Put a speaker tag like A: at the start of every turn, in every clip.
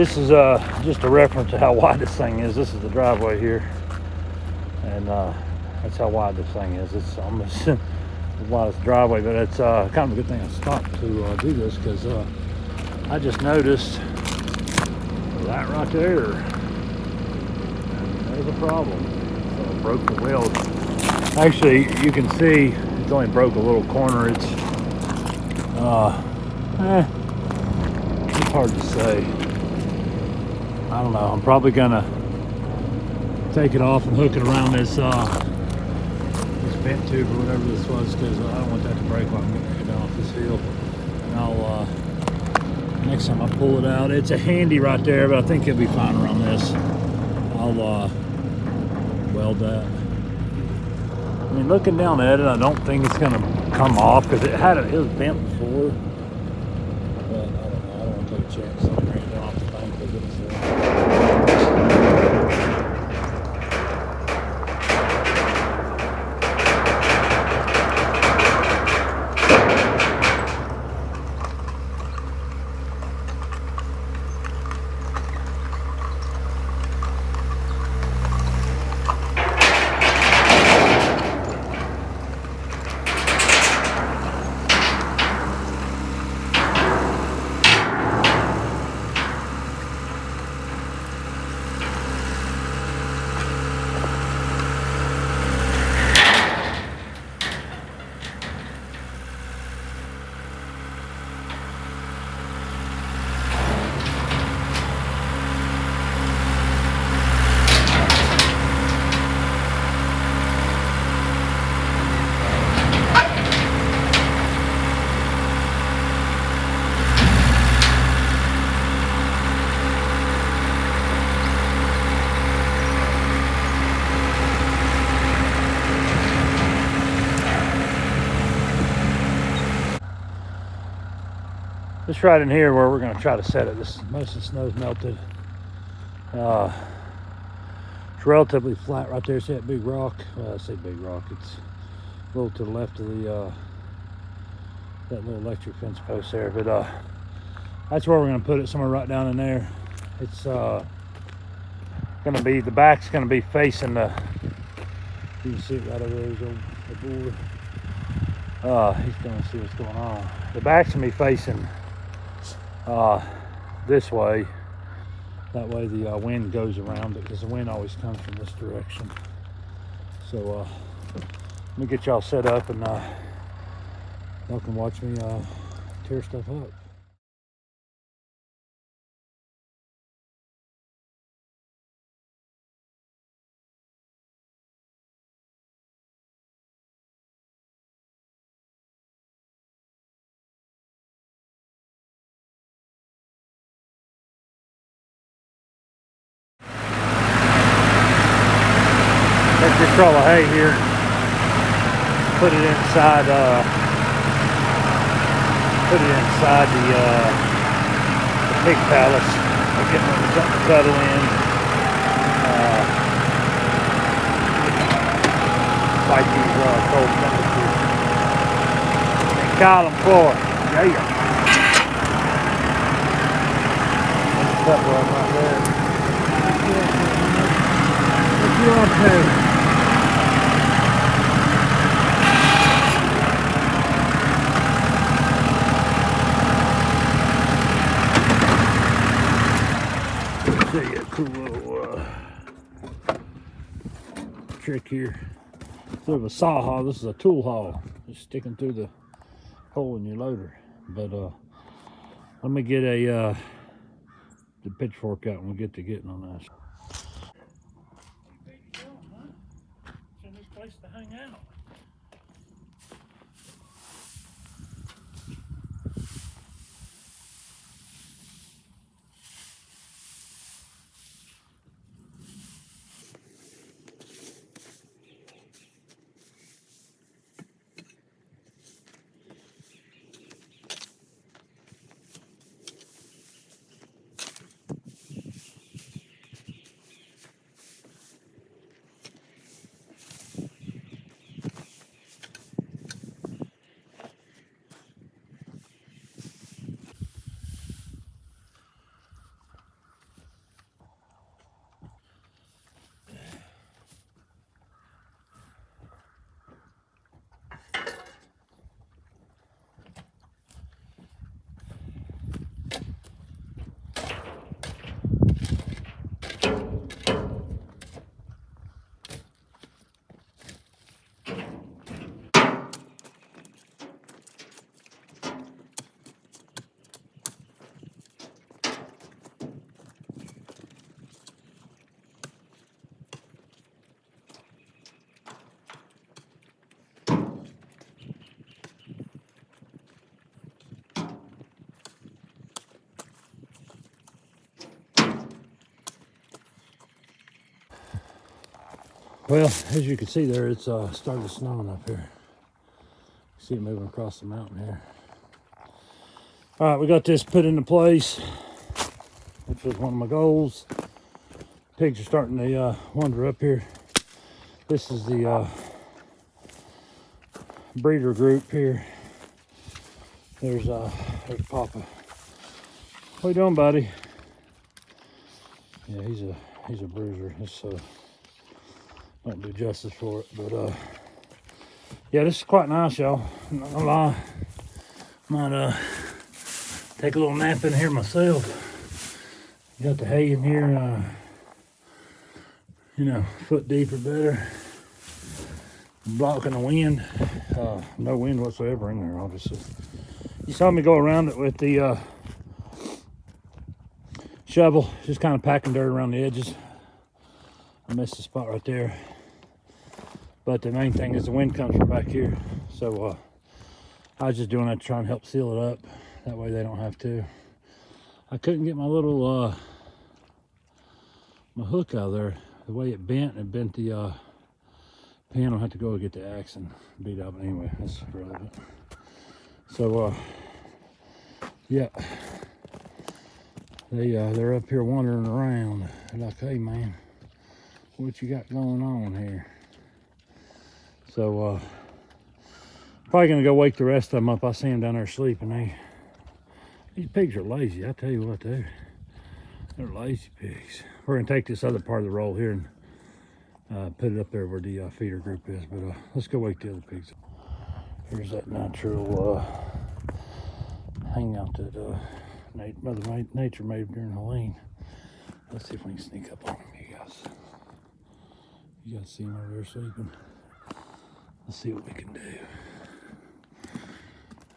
A: This is just a reference to how wide this thing is. This is the driveway here, and that's how wide this thing is. It's almost as wide as the driveway, but it's kind of a good thing I stopped to do this, because I just noticed that right there, and there's a problem. So I broke the weld. Actually, you can see it's only broke a little corner. It's hard to say. I don't know. I'm probably gonna take it off and hook it around this vent tube or whatever this was, because I don't want that to break while I'm getting it down off this hill. And I'll next time I pull it out, it's a handy right there, but I think it'll be fine around this. I'll weld that. I mean, looking down at it, I don't think it's gonna come off, because it was bent before. But I don't know. I don't want to take a chance on bringing it off the thing, because it's just right in here where we're going to try to set it. Most of the snow's melted. It's relatively flat right there. See that big rock? Well, I say big rock. It's a little to the left of the that little electric fence post there. But that's where we're going to put it, somewhere right down in there. It's going to be, the back's going to be facing the, you can see it right over there, the board. He's going to see what's going on. The back's going to be facing this way. That way the wind goes around it, because the wind always comes from this direction. So let me get y'all set up, and y'all can watch me tear stuff up. Take this roll of hay here, put it inside the pig palace. I'll get something to cuddle in. Fight these cold temperatures. And column floor. Yeah. There's a couple of them right there. What you up to? Show you a cool little trick here. Instead of a saw haul, this is a tool haul. Just sticking through the hole in your loader. But let me get the pitchfork out and we'll get to getting on this. It's a nice place to hang out. Well, as you can see there, it's started snowing up here. See it moving across the mountain here. All right, we got this put into place, which was one of my goals. Pigs are starting to wander up here. This is the breeder group here. There's Papa. What you doing, buddy? Yeah, he's a bruiser. This don't do justice for it, but yeah, this is quite nice, y'all. I'm not gonna lie. Might take a little nap in here myself. Got the hay in here, you know, foot deep or better. Blocking the wind. No wind whatsoever in there, obviously. You saw me go around it with the shovel, just kind of packing dirt around the edges. I missed the spot right there. But the main thing is the wind comes from back here. So I was just doing that to try and help seal it up. That way they don't have to. I couldn't get my little my hook out of there. The way it bent the pin. I'll have to go get the axe and beat up. But anyway, that's irrelevant. So yeah, they're up here wandering around. They're like, hey man, what you got going on here? So probably gonna go wake the rest of them up. I see them down there sleeping. These pigs are lazy. I tell you what, they're lazy pigs. We're gonna take this other part of the roll here and put it up there where the feeder group is. But let's go wake the other pigs up. Here's that natural hangout that Mother Nature made during Halloween. Let's see if we can sneak up on them, you guys. You guys see them over there sleeping. Let's see what we can do.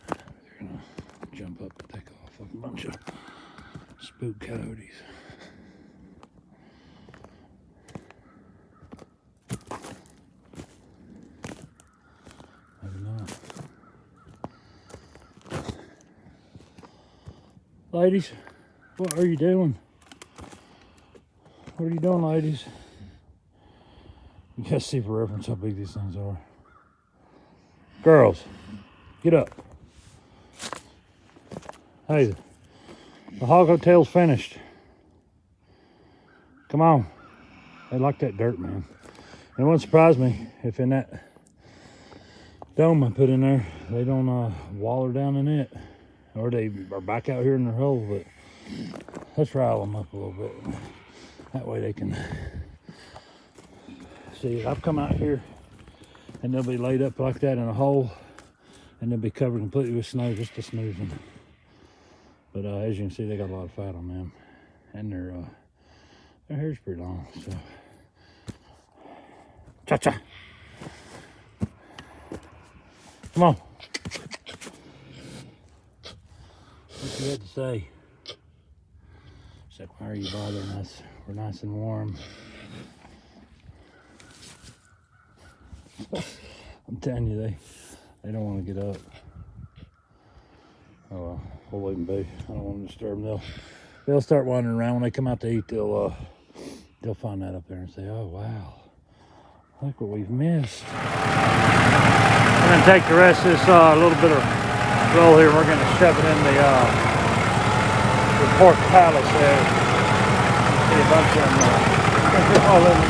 A: They're gonna jump up and take off like a bunch of spook coyotes. Maybe not. Ladies, what are you doing? What are you doing, ladies? You guys see for reference how big these things are. Girls, get up. Hey, the Hog Hotel's finished. Come on. They like that dirt, man. It wouldn't surprise me if in that dome I put in there, they don't waller down in it. Or they are back out here in their hole, but let's rile them up a little bit. That way they can see. I've come out here and they'll be laid up like that in a hole and they'll be covered completely with snow just to smooth them. But as you can see, they got a lot of fat on them and their hair's pretty long, so. Cha-cha. Come on. What you had to say? She's like, why are you bothering us? We're nice and warm. I'm telling you, they don't want to get up. Oh well, we'll leave them be. I don't want to disturb them. They'll start wandering around. When they come out to eat, they'll find that up there and say, oh wow, look what we've missed. I'm gonna take the rest of this little bit of roll here. We're gonna shove it in the pork palace there. See a bunch of them all in them.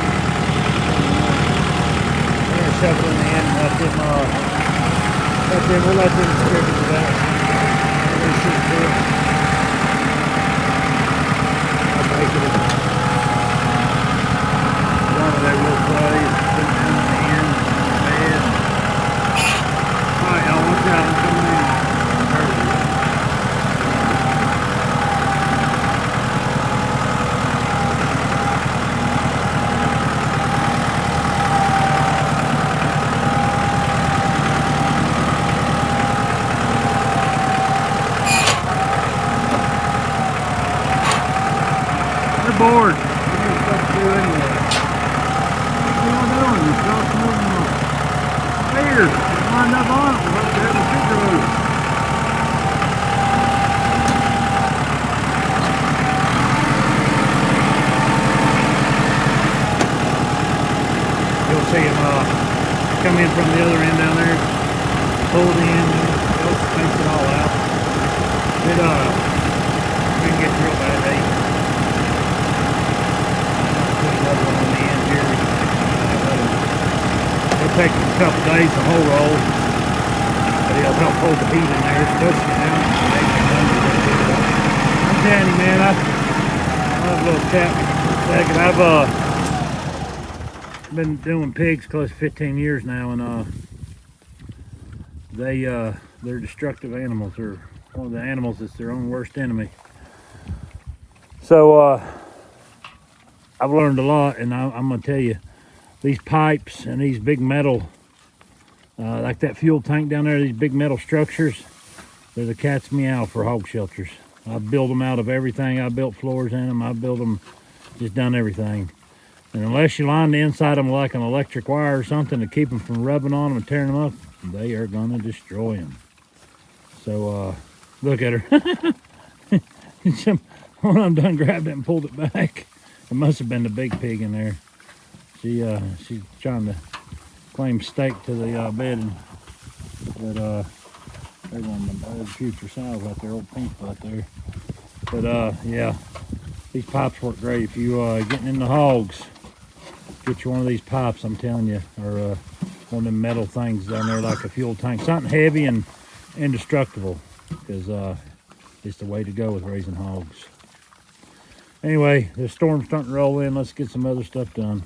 A: We're gonna shove it in the end and let them we'll let them distribute to that. We'll see to it. I'll take it. One of their little plays, put it in the end, bed. Alright, y'all, watch out, I'm coming in. They're bored. What are you supposed to do anyway? What are y'all doing? You're supposed to move them here. Lined up on it. We're up there in the picture room. You'll see him come in from the other end down there, pull it in, takes it all out. It didn't get real bad, put another one on the end here. It'll take a couple days to whole roll, but it'll help hold the heat in there, especially now. I'm telling you, man, I'll have a little chat with you for a second. I've been doing pigs close to 15 years now, and they're destructive animals. They're one of the animals that's their own worst enemy. So I've learned a lot, and I'm gonna tell you, these pipes and these big metal, like that fuel tank down there, these big metal structures, they're the cat's meow for hog shelters. I build them out of everything. I built floors in them. I built them, just done everything. And unless you line the inside of them like an electric wire or something to keep them from rubbing on them and tearing them up, they are gonna destroy them. So look at her. When I'm done, grabbed it and pulled it back. It must have been the big pig in there. She's trying to claim stake to the bed, but they're one of the old future sows right there, old pink right there. But yeah, these pipes work great. If you getting into hogs, get you one of these pipes, I'm telling you, or one of them metal things down there like a fuel tank, something heavy and indestructible, because it's the way to go with raising hogs. Anyway, the storm's starting to roll in. Let's get some other stuff done.